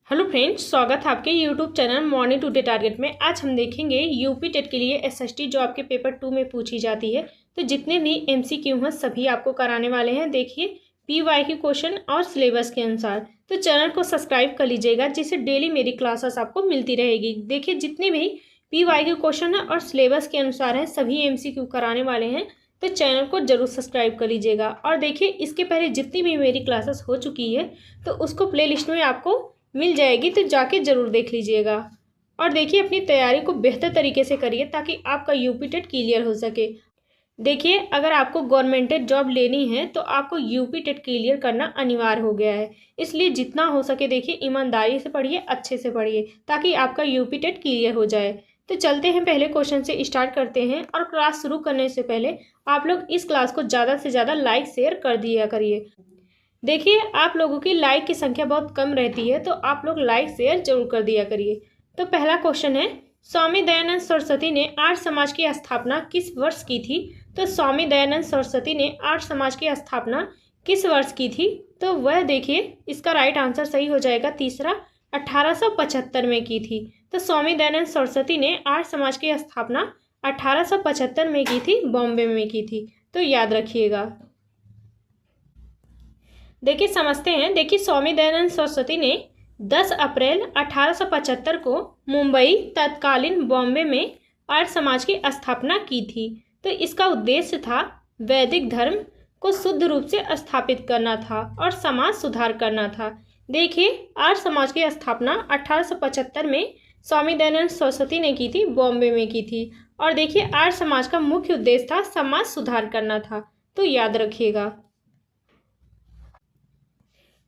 Hello friends, स्वागत है आपके YouTube channel morning today target में। आज हम देखेंगे यूपी टेट के लिए एसएसटी जो आपके पेपर 2 में पूछी जाती है। तो जितने भी एमसीक्यू हैं सभी आपको कराने वाले हैं। देखिए पीवाईक्यू क्वेश्चन और सिलेबस के अनुसार। तो चैनल को सब्सक्राइब कर लीजिएगा जिससे डेली मेरी क्लासेस आपको मिलती रहेगी। देखिए जितने भी पीवाईक्यू क्वेश्चन है और सिलेबस के अनुसार है सभी एमसीक्यू कराने वाले हैं। तो चैनल को जरूर सब्सक्राइब कर लीजिएगा। और देखिए इसके पहले जितनी भी मेरी क्लासेस हो चुकी है तो उसको प्ले लिस्ट में आपको मिल जाएगी, तो जाके ज़रूर देख लीजिएगा। और देखिए अपनी तैयारी को बेहतर तरीके से करिए ताकि आपका यूपी टेट क्लियर हो सके। देखिए अगर आपको गवर्नमेंटेड जॉब लेनी है तो आपको यूपी टेट क्लियर करना अनिवार्य हो गया है। इसलिए जितना हो सके देखिए ईमानदारी से पढ़िए, अच्छे से पढ़िए ताकि आपका यूपी टेट क्लियर हो जाए। तो चलते हैं पहले क्वेश्चन से स्टार्ट करते हैं। और क्लास शुरू करने से पहले आप लोग इस क्लास को ज़्यादा से ज़्यादा लाइक शेयर कर दिया करिए। देखिए आप लोगों की लाइक की संख्या बहुत कम रहती है, तो आप लोग लाइक शेयर जरूर कर दिया करिए। तो पहला क्वेश्चन है, स्वामी दयानंद सरस्वती ने आर्य समाज की स्थापना किस वर्ष की थी? तो स्वामी दयानंद सरस्वती ने आर्य समाज की स्थापना किस वर्ष की थी? तो वह देखिए इसका राइट आंसर सही हो जाएगा तीसरा, 1875 में की थी। तो स्वामी दयानंद सरस्वती ने आर्य समाज की स्थापना 1875 में की थी, बॉम्बे में की थी। तो याद रखिएगा। देखिए समझते हैं। देखिए स्वामी दयानंद सरस्वती ने 10 अप्रैल 1875 को मुंबई तत्कालीन बॉम्बे में आर्य समाज की स्थापना की थी। तो इसका उद्देश्य था वैदिक धर्म को शुद्ध रूप से स्थापित करना था और समाज सुधार करना था। देखिए आर्य समाज की स्थापना 1875 में स्वामी दयानंद सरस्वती ने की थी, बॉम्बे में की थी। और देखिए आर्य समाज का मुख्य उद्देश्य था समाज सुधार करना था। तो याद रखिएगा।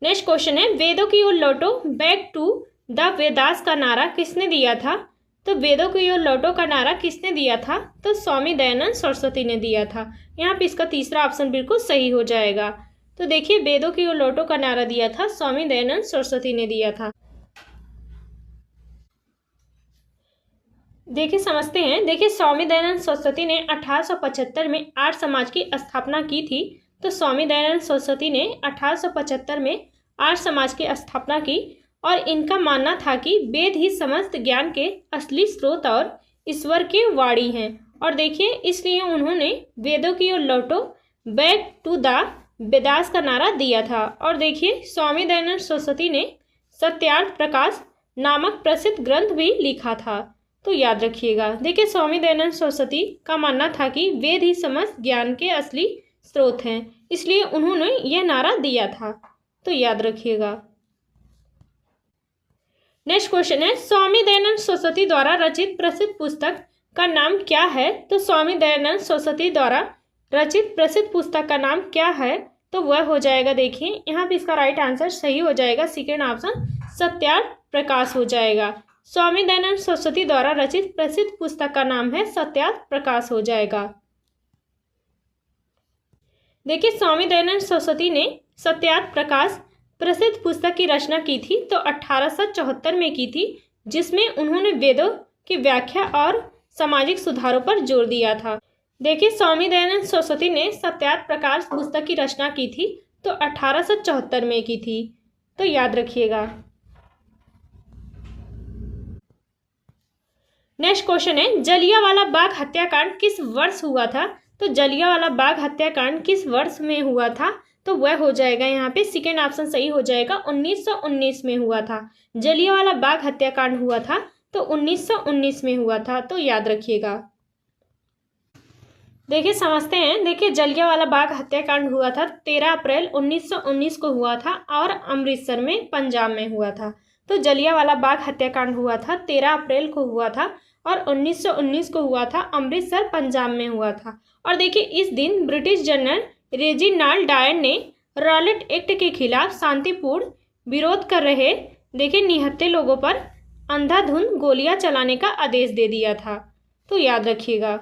नेक्स्ट क्वेश्चन है, वेदों की ओर लौटो, बैक टू द वेदास का नारा किसने दिया था? तो वेदों की ओर लौटो का नारा किसने दिया था? तो स्वामी दयानंद सरस्वती ने दिया था। यहाँ पे इसका तीसरा ऑप्शन बिल्कुल सही हो जाएगा। तो देखिए वेदों की ओर लौटो का नारा दिया था स्वामी दयानंद सरस्वती ने दिया था। देखिए समझते हैं। देखिए स्वामी दयानंद सरस्वती ने 1875 में आर्य समाज की स्थापना की थी। तो स्वामी दयानंद सरस्वती ने 1875 में आर्य समाज की स्थापना की और इनका मानना था कि वेद ही समस्त ज्ञान के असली स्रोत और ईश्वर की वाणी हैं। और देखिए इसलिए उन्होंने वेदों की ओर लौटो, बैक टू द वेदास का नारा दिया था। और देखिए स्वामी दयानंद सरस्वती ने सत्यार्थ प्रकाश नामक प्रसिद्ध ग्रंथ भी लिखा था। तो याद रखिएगा। देखिए स्वामी दयानंद सरस्वती का मानना था कि वेद ही समस्त ज्ञान के असली स्रोत हैं, इसलिए उन्होंने यह नारा दिया था। तो याद रखिएगा। नेक्स्ट क्वेश्चन है, स्वामी दयानंद सरस्वती द्वारा रचित प्रसिद्ध पुस्तक का नाम क्या है? तो स्वामी दयानंद सरस्वती द्वारा रचित प्रसिद्ध पुस्तक का नाम क्या है? तो वह हो जाएगा, देखिए यहाँ पे इसका राइट आंसर सही हो जाएगा, सेकेंड ऑप्शन सत्यार्थ प्रकाश हो जाएगा। स्वामी दयानंद सरस्वती द्वारा रचित प्रसिद्ध पुस्तक का नाम है सत्यार्थ प्रकाश हो जाएगा। देखिए स्वामी दयानंद सरस्वती ने सत्यार्थ प्रकाश प्रसिद्ध पुस्तक की रचना की थी तो 1874 में की थी, जिसमें उन्होंने वेदों की व्याख्या और सामाजिक सुधारों पर जोर दिया था। देखिए स्वामी दयानंद सरस्वती ने सत्यार्थ प्रकाश पुस्तक की रचना की थी तो 1874 में की थी। तो याद रखिएगा। नेक्स्ट क्वेश्चन है, जलियांवाला बाग हत्याकांड किस वर्ष हुआ था? तो जलियांवाला बाग हत्याकांड किस वर्ष में हुआ था? तो वह हो जाएगा यहाँ पे सेकेंड ऑप्शन सही हो जाएगा, 1919 में हुआ था। जलियांवाला बाग हत्याकांड हुआ था तो 1919 में हुआ था। तो याद रखिएगा। देखिए समझते हैं। देखिए जलियांवाला बाग हत्याकांड हुआ था 13 अप्रैल 1919 को हुआ था और अमृतसर में पंजाब में हुआ था। तो जलियांवाला बाग हत्याकांड हुआ था 13 अप्रैल को हुआ था और 1919 को हुआ था, अमृतसर पंजाब में हुआ था। और देखिए इस दिन ब्रिटिश जनरल रेजिनाल्ड डायर ने रॉलेट एक्ट के खिलाफ शांतिपूर्ण विरोध कर रहे देखिए निहत्थे लोगों पर अंधाधुंध गोलियां चलाने का आदेश दे दिया था। तो याद रखिएगा।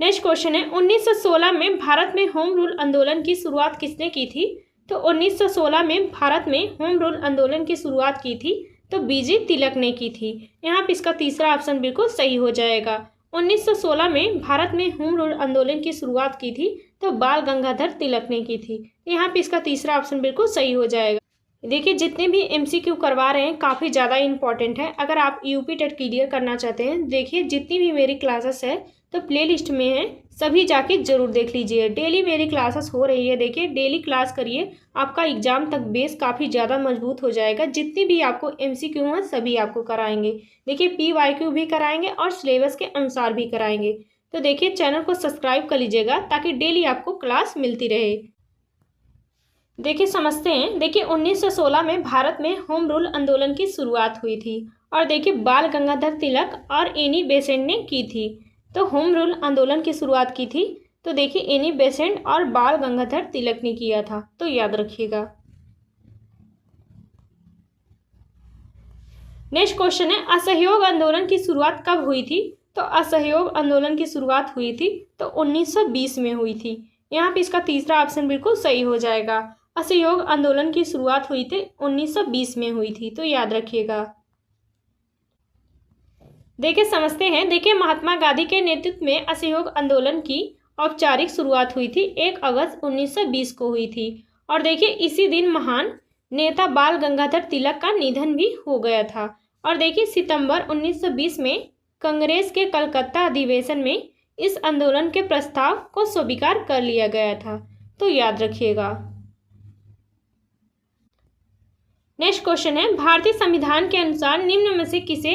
नेक्स्ट क्वेश्चन है, 1916 में भारत में होम रूल आंदोलन की शुरुआत किसने की थी? तो 1916 में भारत में होम रूल आंदोलन की शुरुआत की थी तो बीजी तिलक ने की थी। यहाँ पे इसका तीसरा ऑप्शन बिल्कुल सही हो जाएगा। 1916 में भारत में होम रूल आंदोलन की शुरुआत की थी तो बाल गंगाधर तिलक ने की थी। यहाँ पे इसका तीसरा ऑप्शन बिल्कुल सही हो जाएगा। देखिए जितने भी एमसीक्यू करवा रहे हैं काफ़ी ज़्यादा इंपॉर्टेंट है। अगर आप यूपी टेट क्लियर करना चाहते हैं, देखिए जितनी भी मेरी क्लासेस है तो प्लेलिस्ट में है, सभी जाके जरूर देख लीजिए। डेली मेरी क्लासेस हो रही है, देखिए डेली क्लास करिए, आपका एग्जाम तक बेस काफ़ी ज़्यादा मजबूत हो जाएगा। जितनी भी आपको एमसीक्यू हैं सभी आपको कराएंगे। देखिए पीवाईक्यू भी कराएंगे और सिलेबस के अनुसार भी कराएंगे। तो देखिए चैनल को सब्सक्राइब कर लीजिएगा ताकि डेली आपको क्लास मिलती रहे। देखिए समझते हैं। देखिए 1916 में भारत में होम रूल आंदोलन की शुरुआत हुई थी और देखिए बाल गंगाधर तिलक और एनी बेसेंट ने की थी। तो होम रूल आंदोलन की शुरुआत की थी तो देखिए एनी बेसेंट और बाल गंगाधर तिलक ने किया था, तो याद रखिएगा। नेक्स्ट क्वेश्चन है, असहयोग आंदोलन की शुरुआत कब हुई थी? तो असहयोग आंदोलन की शुरुआत हुई थी तो 1920 में हुई थी। यहाँ पे इसका तीसरा ऑप्शन बिल्कुल सही हो जाएगा। असहयोग आंदोलन की शुरुआत हुई थी 1920 में हुई थी, तो याद रखिएगा। देखिए समझते हैं। देखिए महात्मा गांधी के नेतृत्व में असहयोग आंदोलन की औपचारिक शुरुआत हुई थी 1 अगस्त 1920 को हुई थी और देखिए इसी दिन महान नेता बाल गंगाधर तिलक का निधन भी हो गया था। और देखिए सितंबर 1920 में कांग्रेस के कलकत्ता अधिवेशन में इस आंदोलन के प्रस्ताव को स्वीकार कर लिया गया था, तो याद रखिएगा। नेक्स्ट क्वेश्चन है, भारतीय संविधान के अनुसार निम्न में से किसे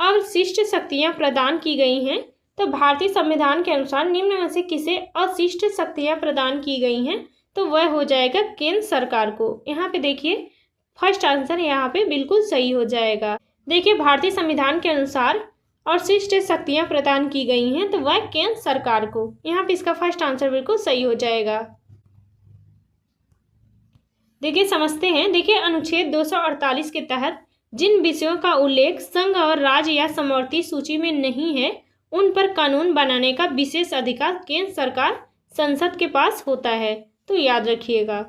अशिष्ट शक्तियां प्रदान की गई हैं? तो भारतीय संविधान के अनुसार निम्न में से किसे अशिष्ट शक्तियां प्रदान की गई हैं? तो वह हो जाएगा केंद्र सरकार को। यहाँ पे देखिए फर्स्ट आंसर यहाँ पे बिल्कुल सही हो जाएगा। देखिए भारतीय संविधान के अनुसार अशिष्ट शक्तियां प्रदान की गई हैं तो वह केंद्र सरकार को। यहाँ पे इसका फर्स्ट आंसर बिल्कुल सही हो जाएगा। देखिए समझते हैं। देखिए अनुच्छेद 248 के तहत जिन विषयों का उल्लेख संघ और राज्य या समवर्ती सूची में नहीं है उन पर कानून बनाने का विशेष अधिकार केंद्र सरकार संसद के पास होता है, तो याद रखिएगा।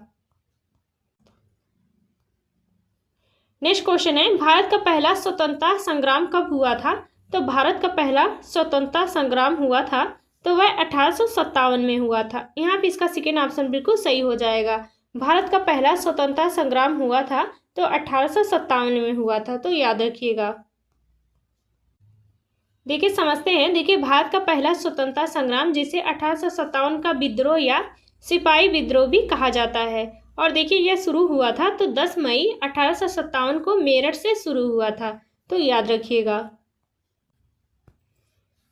नेक्स्ट क्वेश्चन है, भारत का पहला स्वतंत्रता संग्राम कब हुआ था? तो भारत का पहला स्वतंत्रता संग्राम हुआ था तो वह 1857 में हुआ था। यहाँ पे इसका सेकेंड ऑप्शन बिल्कुल सही हो जाएगा। भारत का पहला स्वतंत्रता संग्राम हुआ था तो 1857 में हुआ था, तो याद रखिएगा। देखिए समझते हैं। देखिए भारत का पहला स्वतंत्रता संग्राम जिसे 1857 का विद्रोह या सिपाही विद्रोह भी कहा जाता है और देखिए यह शुरू हुआ था तो 10 मई 1857 को मेरठ से शुरू हुआ था, तो याद रखिएगा।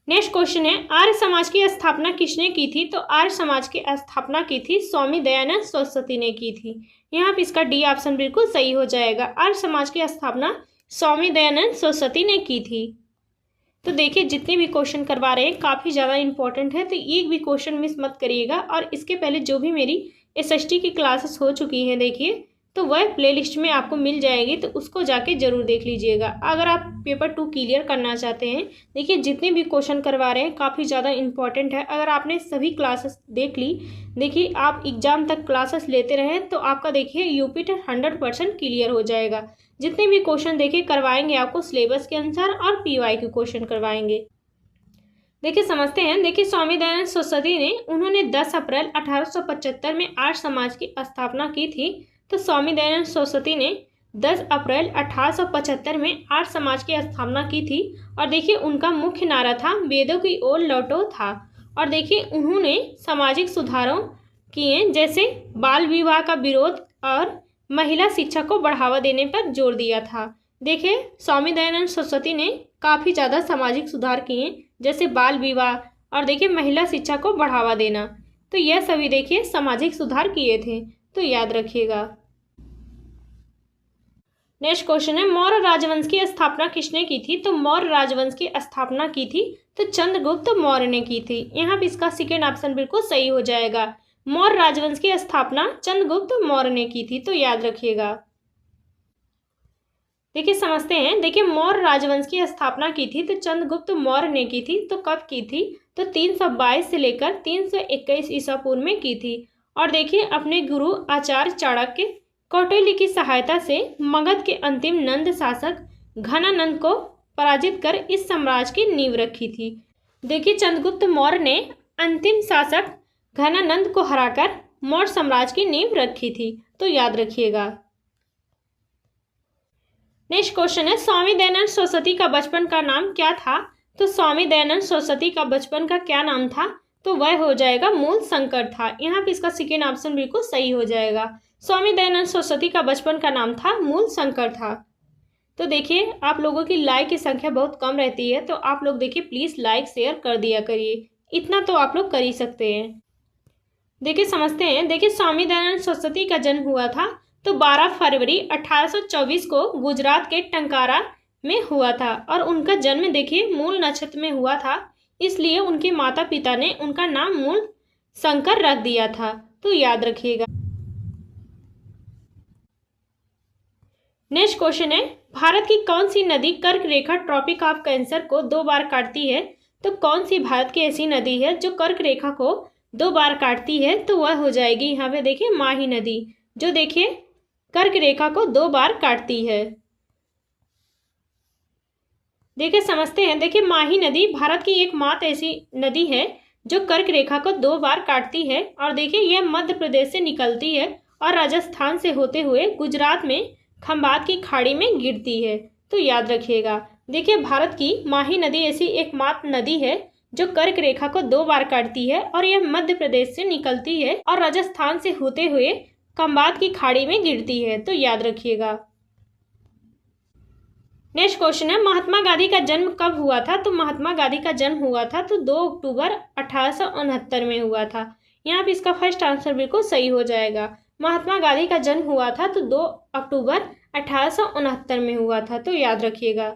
नेक्स्ट क्वेश्चन है, आर्य समाज की स्थापना किसने की थी? तो आर्य समाज की स्थापना की थी स्वामी दयानंद सरस्वती ने की थी। यहाँ पे इसका डी ऑप्शन बिल्कुल सही हो जाएगा। आर्य समाज की स्थापना स्वामी दयानंद सरस्वती ने की थी। तो देखिए जितने भी क्वेश्चन करवा रहे हैं काफ़ी ज़्यादा इंपॉर्टेंट है, तो एक भी क्वेश्चन मिस मत करिएगा। और इसके पहले जो भी मेरी एसएसटी की क्लासेस हो चुकी हैं देखिए तो वह प्लेलिस्ट में आपको मिल जाएगी, तो उसको जाके जरूर देख लीजिएगा। अगर आप पेपर 2 क्लियर करना चाहते हैं, देखिए जितने भी क्वेश्चन करवा रहे हैं काफ़ी ज़्यादा इंपॉर्टेंट है। अगर आपने सभी क्लासेस देख ली, देखिए आप एग्जाम तक क्लासेस लेते रहें तो आपका देखिए यूपी टेट 100% क्लियर हो जाएगा। जितने भी क्वेश्चन देखिए करवाएंगे आपको सिलेबस के अनुसार और पीवाईक्यू क्वेश्चन करवाएंगे। देखिए समझते हैं। देखिए स्वामी दयानंद सरस्वती ने उन्होंने 10 अप्रैल 1875 में आर्य समाज की स्थापना की थी। तो स्वामी दयानंद सरस्वती ने 10 अप्रैल 1875 में आर्य समाज की स्थापना की थी और देखिए उनका मुख्य नारा था वेदों की ओर लौटो था। और देखिए उन्होंने सामाजिक सुधारों किए जैसे बाल विवाह का विरोध और महिला शिक्षा को बढ़ावा देने पर जोर दिया था। देखिए स्वामी दयानंद सरस्वती ने काफ़ी ज़्यादा सामाजिक सुधार किए जैसे बाल विवाह और देखिए महिला शिक्षा को बढ़ावा देना, तो यह सभी देखिए सामाजिक सुधार किए थे, तो याद रखिएगा। नेक्स्ट क्वेश्चन है, मौर्य राजवंश की स्थापना किसने की थी? तो मौर्य राजवंश की स्थापना की थी तो चंद्रगुप्त मौर्य ने की थी। यहाँ पे इसका सेकेंड ऑप्शन बिल्कुल सही हो जाएगा। मौर्य राजवंश की स्थापना चंद्रगुप्त मौर्य ने की थी, तो याद रखिएगा। देखिए समझते हैं। देखिए मौर्य राजवंश की स्थापना की थी तो चंद्रगुप्त मौर्य ने की थी। तो कब की थी? तो 322 से लेकर 321 ईसा पूर्व में की थी। और देखिए अपने गुरु आचार्य चाणक्य कौटिल्य की सहायता से मगध के अंतिम नंद शासक घनानंद को पराजित कर इस साम्राज्य की नींव रखी थी। देखिए चंद्रगुप्त मौर्य ने अंतिम शासक घनानंद को हराकर मौर्य साम्राज्य की नींव रखी थी, तो याद रखिएगा। नेक्स्ट क्वेश्चन है, स्वामी दयानंद सरस्वती का बचपन का नाम क्या था? तो स्वामी दयानंद सरस्वती का बचपन का क्या नाम था? तो वह हो जाएगा मूल शंकर था। यहाँ पे इसका सेकेंड ऑप्शन बिल्कुल सही हो जाएगा। स्वामी दयानंद सरस्वती का बचपन का नाम था मूल शंकर था। तो देखिए, आप लोगों की लाइक की संख्या बहुत कम रहती है, तो आप लोग देखिए प्लीज़ लाइक शेयर कर दिया करिए, इतना तो आप लोग कर ही सकते हैं। देखिए समझते हैं। देखिए, स्वामी दयानंद सरस्वती का जन्म हुआ था तो 12 फरवरी 1824 को गुजरात के टंकारा में हुआ था। और उनका जन्म देखिए मूल नक्षत्र में हुआ था, इसलिए उनके माता पिता ने उनका नाम मूल शंकर रख दिया था, तो याद रखिएगा। नेक्स्ट क्वेश्चन है, भारत की कौन सी नदी कर्क रेखा ट्रॉपिक ऑफ कैंसर को 2 बार काटती है? तो कौन सी भारत की ऐसी नदी है जो कर्क रेखा को 2 बार काटती है? तो वह हो जाएगी यहाँ पे देखिए माही नदी, जो देखिए कर्क रेखा को 2 बार काटती है। देखिए समझते हैं। देखिए, माही नदी भारत की एकमात्र ऐसी नदी है जो कर्क रेखा को 2 बार काटती है। और देखिए, यह मध्य प्रदेश से निकलती है और राजस्थान से होते हुए गुजरात में खंबात की खाड़ी में गिरती है, तो याद रखिएगा। देखिए, भारत की माही नदी ऐसी एकमात्र नदी है जो कर्क रेखा को 2 बार काटती है और यह मध्य प्रदेश से निकलती है और राजस्थान से होते हुए खंबात की खाड़ी में गिरती है, तो याद रखिएगा। नेक्स्ट क्वेश्चन है, महात्मा गांधी का जन्म कब हुआ था? तो महात्मा गांधी का जन्म हुआ था तो 2 अक्टूबर 1869 में हुआ था। यहाँ पे इसका फर्स्ट आंसर बिल्कुल सही हो जाएगा। महात्मा गांधी का जन्म हुआ था तो 2 अक्टूबर 1869 में हुआ था, तो याद रखिएगा।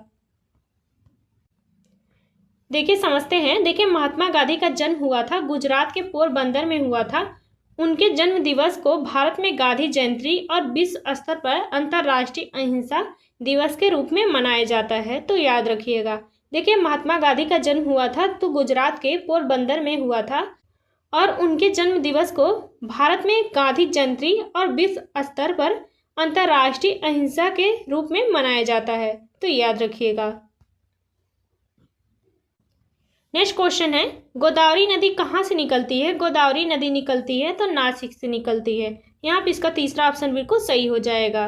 देखिए समझते हैं। देखिए, महात्मा गांधी का जन्म हुआ था गुजरात के पोरबंदर में हुआ था। उनके जन्म दिवस को भारत में गांधी जयंती और विश्व स्तर पर अंतर्राष्ट्रीय अहिंसा दिवस के रूप में मनाया जाता है, तो याद रखिएगा। देखिए, महात्मा गांधी का जन्म हुआ था तो गुजरात के पोरबंदर में हुआ था और उनके जन्म दिवस को भारत में गांधी जयंती और विश्व स्तर पर अंतर्राष्ट्रीय अहिंसा के रूप में मनाया जाता है, तो याद रखिएगा। नेक्स्ट क्वेश्चन है, गोदावरी नदी कहाँ से निकलती है? गोदावरी नदी निकलती है तो नासिक से निकलती है। यहाँ पे इसका तीसरा ऑप्शन बिल्कुल सही हो जाएगा।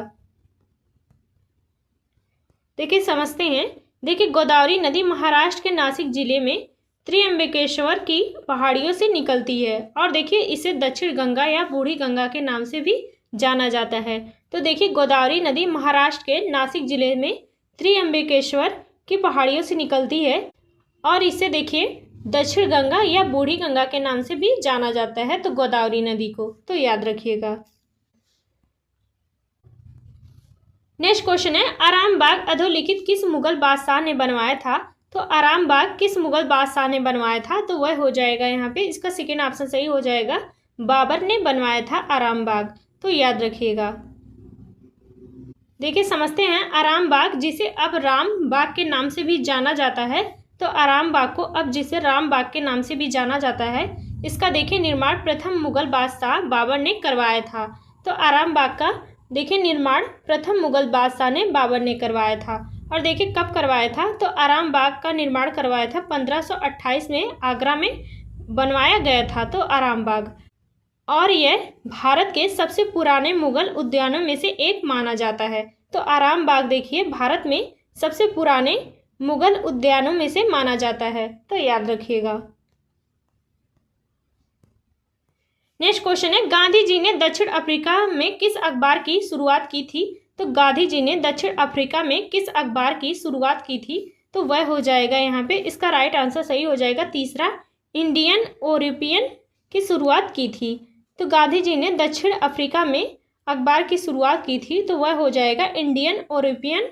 देखिए समझते हैं। देखिए, गोदावरी नदी महाराष्ट्र के नासिक जिले में त्र्यंबकेश्वर की पहाड़ियों से निकलती है और देखिए इसे दक्षिण गंगा या बूढ़ी गंगा के नाम से भी जाना जाता है। तो देखिए, गोदावरी नदी महाराष्ट्र के नासिक जिले में त्र्यंबकेश्वर की पहाड़ियों से निकलती है और इसे देखिए दक्षिण गंगा या बूढ़ी गंगा के नाम से भी जाना जाता है, तो गोदावरी नदी को, तो याद रखिएगा। नेक्स्ट क्वेश्चन है, आरामबाग अधोलिखित किस मुगल बादशाह ने बनवाया था? तो आरामबाग किस मुगल बादशाह ने बनवाया था? तो वह हो जाएगा यहाँ पे इसका सेकेंड ऑप्शन सही हो जाएगा, बाबर ने बनवाया था आरामबाग, तो याद रखिएगा। देखिए समझते हैं। आरामबाग जिसे अब राम बाग के नाम से भी जाना जाता है, तो आरामबाग को अब जिसे राम बाग के नाम से भी जाना जाता है, इसका देखिए निर्माण प्रथम मुगल बादशाह बाबर ने करवाया था। तो आरामबाग का देखिए निर्माण प्रथम मुगल बादशाह ने बाबर ने करवाया था। और देखिए कब करवाया था? तो आरामबाग का निर्माण करवाया था 1528 में आगरा में बनवाया गया था, तो आरामबाग। और यह भारत के सबसे पुराने मुगल उद्यानों में से एक माना जाता है। तो आरामबाग देखिए भारत में सबसे पुराने मुगल उद्यानों में से माना जाता है, तो याद रखिएगा। नेक्स्ट क्वेश्चन है, गांधी जी ने दक्षिण अफ्रीका में किस अखबार की शुरुआत की थी? तो गांधी जी ने दक्षिण अफ्रीका में किस अखबार की शुरुआत की थी? तो वह हो जाएगा यहाँ पे इसका राइट आंसर सही हो जाएगा तीसरा, इंडियन ओरिपियन की शुरुआत की थी। तो गांधी जी ने दक्षिण अफ्रीका में अखबार की शुरुआत की थी, तो वह हो जाएगा इंडियन ओरिपियन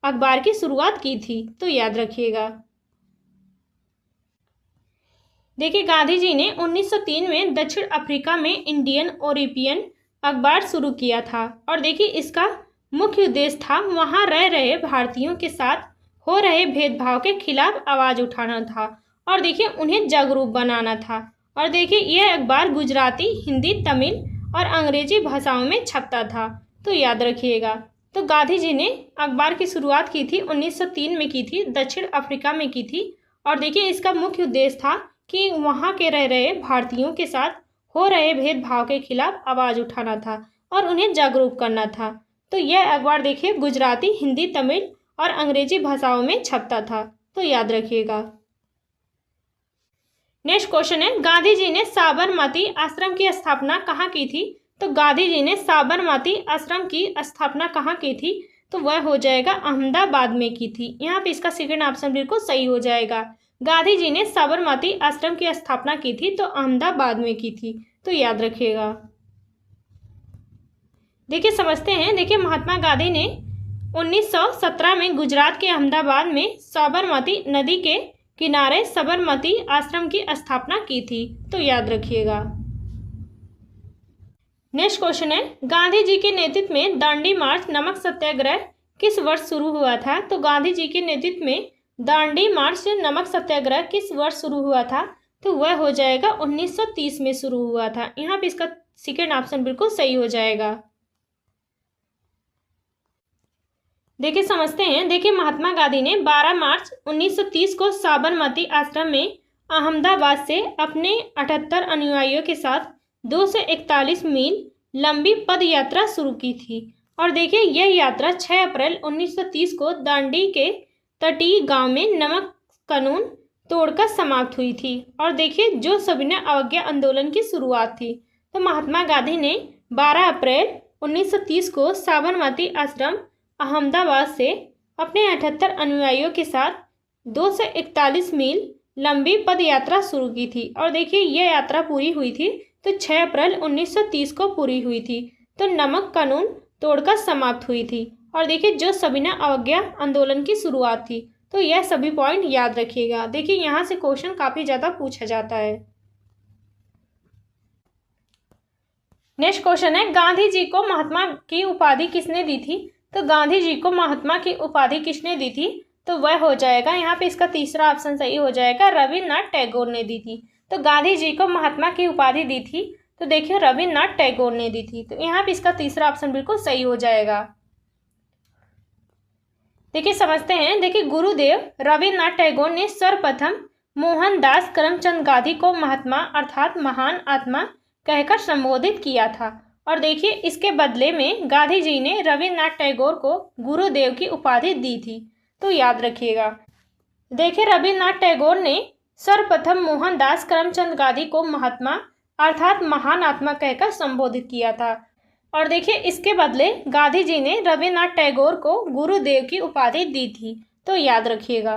अखबार की शुरुआत की थी, तो याद रखिएगा। देखिए, गांधी जी ने 1903 में दक्षिण अफ्रीका में इंडियन ओरिपियन अखबार शुरू किया था और देखिए इसका मुख्य उद्देश्य था वहां रह रहे भारतीयों के साथ हो रहे भेदभाव के खिलाफ आवाज़ उठाना था और देखिए उन्हें जागरूक बनाना था। और देखिए यह अखबार गुजराती, हिंदी, तमिल और अंग्रेजी भाषाओं में छपता था, तो याद रखिएगा। तो गांधी जी ने अखबार की शुरुआत की थी 1903 में की थी, दक्षिण अफ्रीका में की थी और देखिए इसका मुख्य उद्देश्य था कि वहाँ के रह रहे भारतीयों के साथ हो रहे भेदभाव के खिलाफ आवाज़ उठाना था और उन्हें जागरूक करना था। तो यह अखबार देखिए गुजराती, हिंदी, तमिल और अंग्रेजी भाषाओं में छपता था, तो याद रखिएगा। नेक्स्ट क्वेश्चन है, गांधी जी ने साबरमती आश्रम की स्थापना कहाँ की थी? तो गांधी जी ने साबरमती आश्रम की स्थापना कहाँ की थी? तो वह हो जाएगा अहमदाबाद में की थी। यहाँ पे इसका सेकंड ऑप्शन बिल्कुल सही हो जाएगा। गांधी जी ने साबरमती आश्रम की स्थापना की थी तो अहमदाबाद में की थी, तो याद रखिएगा। देखिए समझते हैं। देखिए महात्मा गांधी ने 1917 में गुजरात के अहमदाबाद में साबरमती नदी के किनारे साबरमती आश्रम की स्थापना की थी, तो याद रखिएगा। नेक्स्ट क्वेश्चन है, गांधी जी के नेतृत्व में दांडी मार्च नमक सत्याग्रह किस वर्ष शुरू हुआ था? तो गांधी जी के नेतृत्व में दांडी मार्च नमक सत्याग्रह किस वर्ष शुरू हुआ था? तो वह हो जाएगा 1930 में शुरू हुआ था। यहाँ पे इसका सेकेंड ऑप्शन बिल्कुल सही हो जाएगा। देखिए समझते हैं। देखिए महात्मा गांधी ने 12 मार्च 1930 को साबरमती आश्रम में अहमदाबाद से अपने 78 अनुयायियों के साथ 241 मील लंबी पद यात्रा शुरू की थी। और देखिए यह यात्रा 6 अप्रैल 1930 को दांडी के तटीय गांव में नमक कानून तोड़कर समाप्त हुई थी। और देखिए जो सविनय अवज्ञा आंदोलन की शुरुआत थी। तो महात्मा गांधी ने 12 अप्रैल 1930 को साबरमती आश्रम अहमदाबाद से अपने 78 अनुयायियों के साथ 241 मील लंबी पद यात्रा शुरू की थी। और देखिए यह यात्रा पूरी हुई थी तो 6 अप्रैल 1930 को पूरी हुई थी, तो नमक कानून तोड़कर समाप्त हुई थी। और देखिए जो सविनय अवज्ञा आंदोलन की शुरुआत थी। तो यह सभी पॉइंट याद रखिएगा। देखिए यहाँ से क्वेश्चन काफ़ी ज़्यादा पूछा जाता है। नेक्स्ट क्वेश्चन है, गांधी जी को महात्मा की उपाधि किसने दी थी? तो गांधी जी को महात्मा की उपाधि किसने दी थी? तो वह हो जाएगा, यहाँ पे इसका तीसरा ऑप्शन सही हो जाएगा, रविन्द्रनाथ टैगोर ने दी थी। तो गांधी जी को महात्मा की उपाधि दी थी तो देखिए रविन्द्रनाथ टैगोर ने दी थी। तो यहाँ पे इसका तीसरा ऑप्शन बिल्कुल सही हो जाएगा। देखिए समझते हैं। देखिए गुरुदेव रविन्द्रनाथ टैगोर ने सर्वप्रथम मोहनदास करमचंद गांधी को महात्मा अर्थात महान आत्मा कहकर संबोधित किया था। और देखिए इसके बदले में गांधी जी ने रविन्द्रनाथ टैगोर को गुरुदेव की उपाधि दी थी, तो याद रखिएगा। देखिए रविन्द्रनाथ टैगोर ने सर्वप्रथम मोहनदास करमचंद गांधी को महात्मा अर्थात महान आत्मा कहकर संबोधित किया था। और देखिए इसके बदले गांधी जी ने रविन्द्रनाथ टैगोर को गुरुदेव की उपाधि दी थी, तो याद रखिएगा।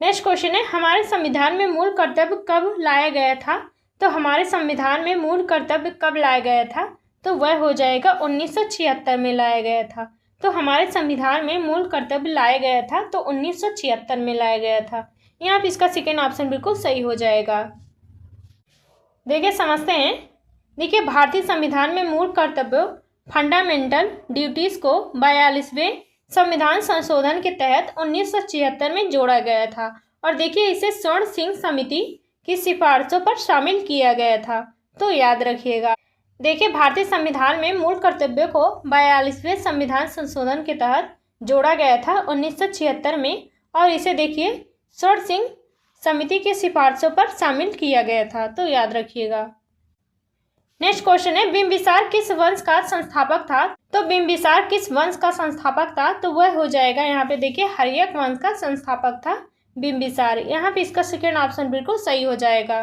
नेक्स्ट क्वेश्चन है, हमारे संविधान में मूल कर्तव्य कब लाया गया था? तो हमारे संविधान में मूल कर्तव्य कब लाया गया था? तो वह हो जाएगा 1976 में लाया गया था। तो हमारे संविधान में मूल कर्तव्य लाया गया था तो 1976 में लाया गया था। यहाँ पे इसका सेकेंड ऑप्शन बिल्कुल सही हो जाएगा। देखिए समझते हैं। देखिए भारतीय संविधान में मूल कर्तव्यों फंडामेंटल ड्यूटीज को 42वें संविधान संशोधन के तहत 1976 में जोड़ा गया था। और देखिए इसे स्वर्ण सिंह समिति की सिफारिशों पर शामिल किया गया था, तो याद रखिएगा। देखिए भारतीय संविधान में मूल कर्तव्यों को 42वें संविधान संशोधन के तहत जोड़ा गया था 1976 में, और इसे देखिए स्वर्ण सिंह समिति की सिफारिशों पर शामिल किया गया था, तो याद रखिएगा। नेक्स्ट क्वेश्चन है, बिंबिसार किस वंश का संस्थापक था? तो बिंबिसार किस वंश का संस्थापक था? तो वह हो जाएगा यहाँ पे देखिए हर्यक वंश का संस्थापक था बिंबिसार। यहाँ पे इसका सेकेंड ऑप्शन बिल्कुल सही हो जाएगा।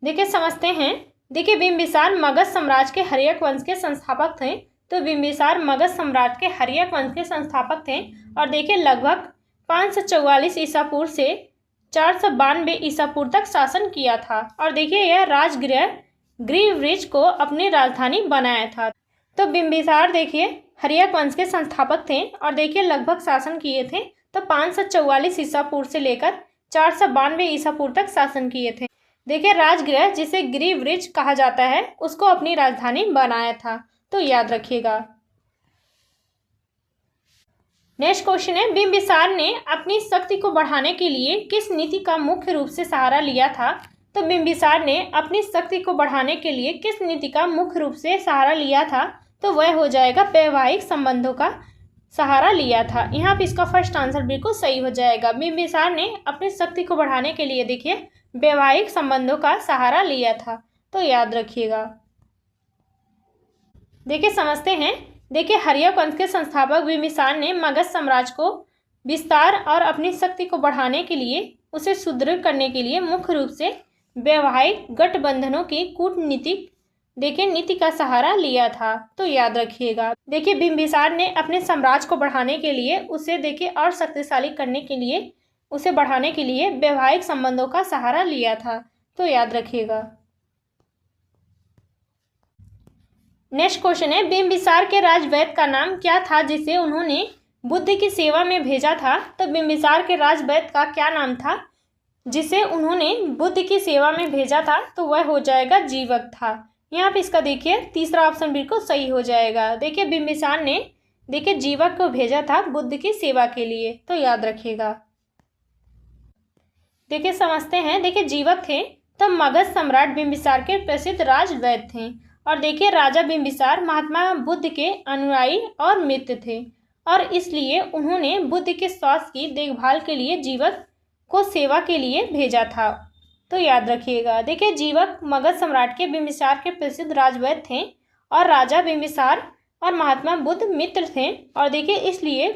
देखिए समझते हैं। देखिए बिंबिसार मगध साम्राज्य के हर्यक वंश के संस्थापक थे। तो बिंबिसार मगध साम्राज्य के हर्यक वंश के संस्थापक थे। और देखिए लगभग 544 ईसा पूर्व से 492 ईसा पूर्व तक शासन किया था। और देखिए यह राजगृह ग्रीवरिच को अपनी राजधानी बनाया था। तो बिंबिसार देखिए हर्यक वंश के संस्थापक थे और देखिए लगभग शासन किए थे तो 544 ईसा पूर्व से लेकर 492 ईसा पूर्व तक शासन किए थे। देखिए राजगृह जिसे ग्रीवरिच कहा जाता है उसको अपनी राजधानी बनाया था, तो याद रखिएगा। नेक्स्ट क्वेश्चन है, बिंबिसार ने अपनी शक्ति को बढ़ाने के लिए किस नीति का मुख्य रूप से सहारा लिया था? तो बिंबिसार ने अपनी शक्ति को बढ़ाने के लिए किस नीति का मुख्य रूप से सहारा लिया था? तो वह हो जाएगा वैवाहिक संबंधों का सहारा लिया था। यहाँ पे इसका फर्स्ट आंसर बिल्कुल सही हो जाएगा। बिंबिसार ने अपनी शक्ति को बढ़ाने के लिए देखिए वैवाहिक संबंधों का सहारा लिया था, तो याद रखिएगा। देखिए समझते हैं। देखिए हर्यक वंश के संस्थापक बिंबिसार ने मगध साम्राज्य को विस्तार और अपनी शक्ति को बढ़ाने के लिए, उसे सुदृढ़ करने के लिए मुख्य रूप से वैवाहिक गठबंधनों की कूटनीतिक देखिए नीति का सहारा लिया था। तो याद रखिएगा। देखिए बिंबिसार ने अपने साम्राज्य को बढ़ाने के लिए, उसे देखिए और शक्तिशाली करने के लिए, उसे बढ़ाने के लिए वैवाहिक संबंधों का सहारा लिया था। तो याद रखिएगा। नेक्स्ट क्वेश्चन है, बिंबिसार के राजवैद्य का नाम क्या था जिसे उन्होंने बुद्ध की सेवा में भेजा था? तो बिंबिसार के राजवैद्य का क्या नाम था जिसे उन्होंने बुद्ध की सेवा में भेजा था? तो वह हो जाएगा जीवक था। यहाँ पे इसका देखिए तीसरा ऑप्शन बिल्कुल सही हो जाएगा। देखिए बिंबिसार ने देखिए जीवक को भेजा था बुद्ध की सेवा के लिए। तो याद रखिएगा। देखिए समझते हैं। देखिए जीवक थे तो मगध सम्राट बिंबिसार के प्रसिद्ध राजवैद्य थे। और देखिए राजा बिंबिसार महात्मा बुद्ध के अनुयायी और मित्र थे, और इसलिए उन्होंने बुद्ध के स्वास्थ्य की देखभाल के लिए जीवक को सेवा के लिए भेजा था। तो याद रखिएगा। देखिए जीवक मगध सम्राट के बिंबिसार के प्रसिद्ध राजवैद्य थे और राजा बिंबिसार और महात्मा बुद्ध मित्र थे, और देखिए इसलिए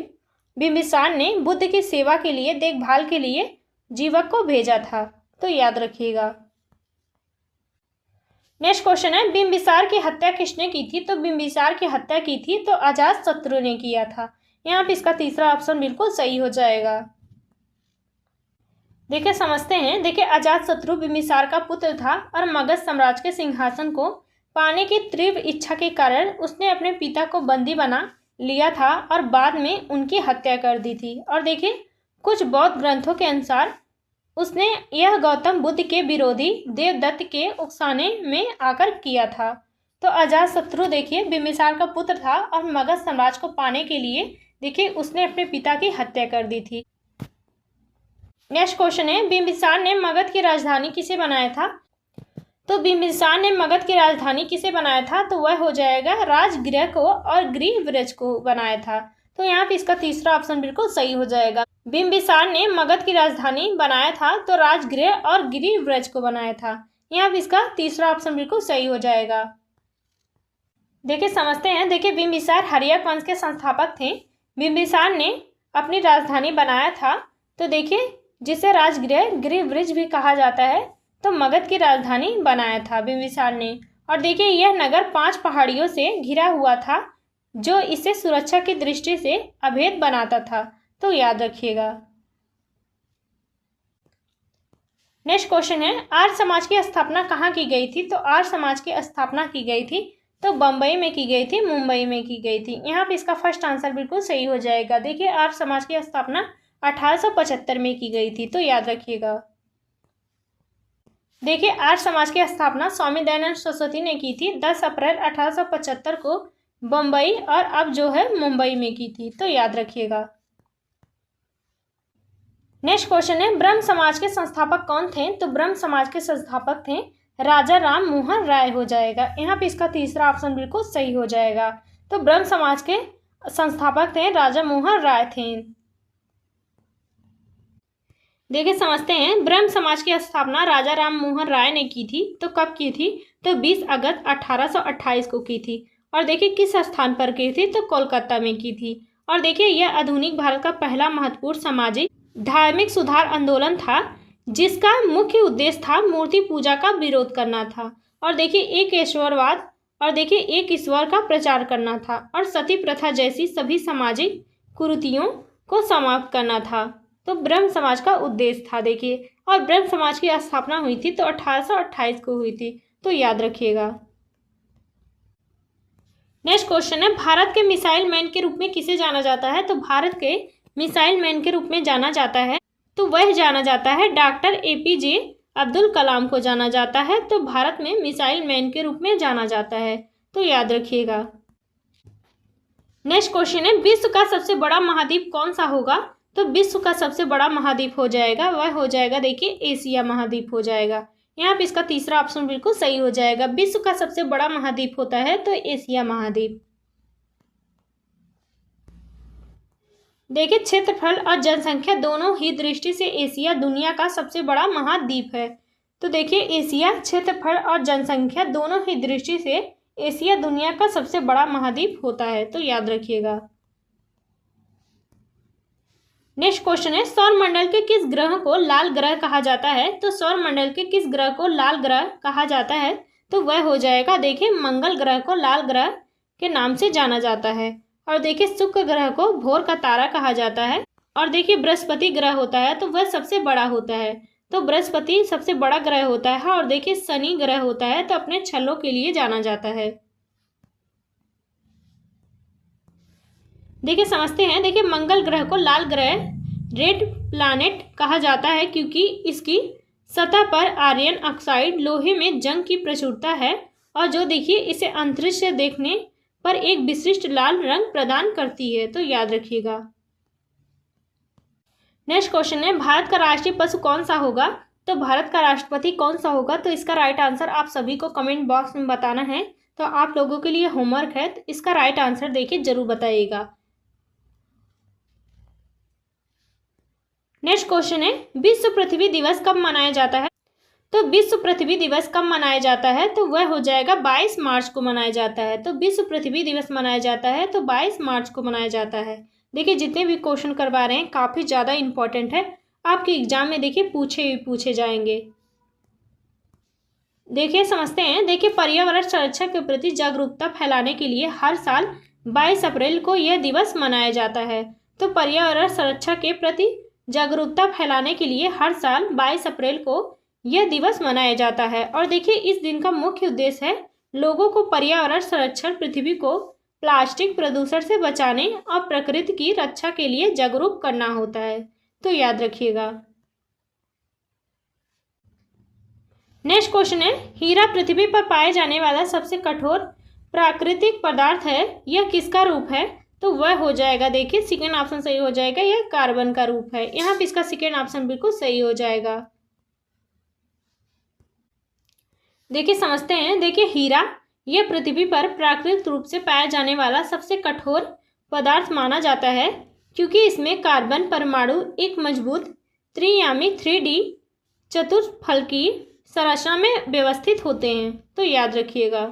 बिंबिसार ने बुद्ध की सेवा के लिए, देखभाल के लिए जीवक को भेजा था। तो याद रखिएगा। नेक्स्ट क्वेश्चन है, बिंबिसार की हत्या किसने की थी? तो बिंबिसार की हत्या की थी तो अजातशत्रु ने किया था। यहाँ पे इसका तीसरा ऑप्शन बिल्कुल सही हो जाएगा। देखिए समझते हैं। देखिए अजातशत्रु बिंबिसार का पुत्र था और मगध साम्राज्य के सिंहासन को पाने की तीव्र इच्छा के कारण उसने अपने पिता को बंदी बना लिया था और बाद में उनकी हत्या कर दी थी। और देखिए कुछ बौद्ध ग्रंथों के अनुसार उसने यह गौतम बुद्ध के विरोधी देवदत्त के उकसाने में आकर किया था। तो अजातशत्रु देखिए बिंबिसार का पुत्र था और मगध साम्राज्य को पाने के लिए देखिए उसने अपने पिता की हत्या कर दी थी। नेक्स्ट क्वेश्चन है, बिंबिसार ने मगध की राजधानी किसे बनाया था? तो बिंबिसार ने मगध की राजधानी किसे बनाया था? तो वह हो जाएगा राजगृह को और गृहव्रज को बनाया था। तो यहाँ पे इसका तीसरा ऑप्शन बिल्कुल सही हो जाएगा। बिंबिसार ने मगध की राजधानी बनाया था तो राजगृह और गृहव्रज को बनाया था। यहाँ पे इसका तीसरा ऑप्शन बिल्कुल सही हो जाएगा। देखिए समझते हैं। देखिए बिंबिसार हर्यक वंश के संस्थापक थे। बिंबिसार ने अपनी राजधानी बनाया था, तो देखिए जिसे राजगृह गृहव्रज भी कहा जाता है, तो मगध की राजधानी बनाया था बिंबिसार ने। और देखिए यह नगर 5 पहाड़ियों से घिरा हुआ था जो इसे सुरक्षा की दृष्टि से अभेद बनाता था। तो याद रखिएगा। नेक्स्ट क्वेश्चन है, आर्य समाज की स्थापना कहाँ की गई थी? तो आर्य समाज की स्थापना की गई थी तो बम्बई में की गई थी, मुंबई में की गई थी। यहाँ पे इसका फर्स्ट आंसर बिल्कुल सही हो जाएगा। देखिए आर्य समाज की स्थापना 1875 में की गई थी। तो याद रखिएगा। देखिए आर्य समाज की स्थापना स्वामी दयानंद सरस्वती ने की थी 10 अप्रैल 1875 को बम्बई और अब जो है मुंबई में की थी। तो याद रखिएगा। नेक्स्ट क्वेश्चन है, ब्रह्म समाज के संस्थापक कौन थे? तो ब्रह्म समाज के संस्थापक थे राजा राम मोहन राय हो जाएगा। यहाँ पे इसका तीसरा ऑप्शन बिल्कुल सही हो जाएगा। तो ब्रह्म समाज के संस्थापक थे राजा मोहन राय थे। देखिए समझते हैं। ब्रह्म समाज की स्थापना राजा राम मोहन राय ने की थी, तो कब की थी? तो 20 अगस्त 1828 को की थी। और देखिए किस स्थान पर की थी? तो कोलकाता में की थी। और देखिए यह आधुनिक भारत का पहला महत्वपूर्ण सामाजिक धार्मिक सुधार आंदोलन था जिसका मुख्य उद्देश्य था मूर्ति पूजा का विरोध करना था, और देखिए एक ईश्वरवाद और देखिए एक ईश्वर का प्रचार करना था, और सती प्रथा जैसी सभी सामाजिक कुरीतियों को समाप्त करना था। तो ब्रह्म समाज का उद्देश्य था। देखिए और ब्रह्म समाज की स्थापना हुई थी तो 1828 को हुई थी। तो याद रखिएगा। नेक्स्ट क्वेश्चन है, भारत के मिसाइल मैन के रूप में किसे जाना जाता है? तो भारत के मिसाइल मैन के रूप में जाना जाता है तो वह जाना जाता है डॉक्टर APJ अब्दुल कलाम को जाना जाता है। तो भारत में मिसाइल मैन के रूप में जाना जाता है। तो याद रखिएगा। नेक्स्ट क्वेश्चन है, विश्व का सबसे बड़ा महाद्वीप कौन सा होगा? तो विश्व का सबसे बड़ा महाद्वीप हो जाएगा, वह हो जाएगा देखिए एशिया महाद्वीप हो जाएगा। यहाँ पे इसका तीसरा ऑप्शन बिल्कुल सही हो जाएगा। विश्व का सबसे बड़ा महाद्वीप होता है तो एशिया महाद्वीप। देखिए क्षेत्रफल और जनसंख्या दोनों ही दृष्टि से एशिया दुनिया का सबसे बड़ा महाद्वीप है। तो देखिए एशिया क्षेत्रफल और जनसंख्या दोनों ही दृष्टि से एशिया दुनिया का सबसे बड़ा महाद्वीप होता है, तो याद रखिएगा। नेक्स्ट क्वेश्चन है, सौर मंडल के किस ग्रह को लाल ग्रह कहा जाता है? तो सौर मंडल के किस ग्रह को लाल ग्रह कहा जाता है? तो वह हो जाएगा देखिए मंगल ग्रह को लाल ग्रह के नाम से जाना जाता है। और देखिए शुक्र ग्रह को भोर का तारा कहा जाता है। और देखिए बृहस्पति ग्रह होता है तो वह सबसे बड़ा होता है, तो बृहस्पति सबसे बड़ा ग्रह होता है। और देखिए शनि ग्रह होता है तो अपने छल्लों के लिए जाना जाता है। देखिए समझते हैं, देखिए मंगल ग्रह को लाल ग्रह रेड प्लैनेट कहा जाता है क्योंकि इसकी सतह पर आयरन ऑक्साइड लोहे में जंग की प्रचुरता है और जो देखिए इसे अंतरिक्ष से देखने पर एक विशिष्ट लाल रंग प्रदान करती है, तो याद रखिएगा। नेक्स्ट क्वेश्चन है, भारत का राष्ट्रीय पशु कौन सा होगा? तो भारत का राष्ट्रपति कौन सा होगा? तो इसका राइट आंसर आप सभी को कमेंट बॉक्स में बताना है। तो आप लोगों के लिए होमवर्क है, तो इसका राइट आंसर देखिए जरूर बताइएगा। नेक्स्ट क्वेश्चन है, विश्व पृथ्वी दिवस कब मनाया जाता है? तो विश्व पृथ्वी दिवस कब मनाया जाता है? तो वह हो जाएगा 22 मार्च को मनाया जाता है। तो विश्व पृथ्वी दिवस मनाया जाता है तो 22 मार्च को मनाया जाता है। देखिए जितने भी क्वेश्चन करवा रहे हैं काफ़ी ज़्यादा इंपॉर्टेंट है, आपके एग्जाम में देखिए पूछे जाएंगे। देखिए समझते हैं, देखिए पर्यावरण संरक्षण के प्रति जागरूकता फैलाने के लिए हर साल 22 अप्रैल को यह दिवस मनाया जाता है। तो पर्यावरण संरक्षण के प्रति जागरूकता फैलाने के लिए हर साल 22 अप्रैल को यह दिवस मनाया जाता है। और देखिए इस दिन का मुख्य उद्देश्य है लोगों को पर्यावरण संरक्षण, पृथ्वी को प्लास्टिक प्रदूषण से बचाने और प्रकृति की रक्षा के लिए जागरूक करना होता है, तो याद रखिएगा। नेक्स्ट क्वेश्चन है, हीरा पृथ्वी पर पाए जाने वाला सबसे कठोर प्राकृतिक पदार्थ है, यह किसका रूप है? तो वह हो जाएगा देखिए सेकेंड ऑप्शन सही हो जाएगा, यह कार्बन का रूप है। यहाँ पे इसका सेकेंड ऑप्शन बिल्कुल सही हो जाएगा। देखिए समझते हैं, देखिए हीरा यह पृथ्वी पर प्राकृतिक रूप से पाया जाने वाला सबसे कठोर पदार्थ माना जाता है क्योंकि इसमें कार्बन परमाणु एक मजबूत त्रियामी 3D चतुष्फलकीय संरचना में व्यवस्थित होते हैं, तो याद रखिएगा।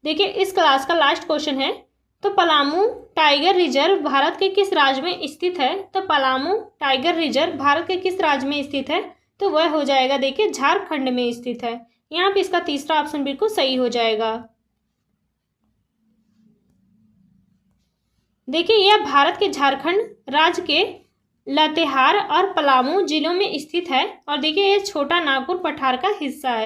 देखिए इस क्लास का लास्ट क्वेश्चन है, तो पलामू टाइगर रिजर्व भारत के किस राज्य में स्थित है? तो पलामू टाइगर रिजर्व भारत के किस राज्य में स्थित है? तो वह हो जाएगा देखिए झारखंड में स्थित है। यहाँ पे इसका तीसरा ऑप्शन बिल्कुल सही हो जाएगा। देखिए यह भारत के झारखंड राज्य के लातेहार और पलामू जिलों में स्थित है और देखिए यह छोटा नागपुर पठार का हिस्सा है।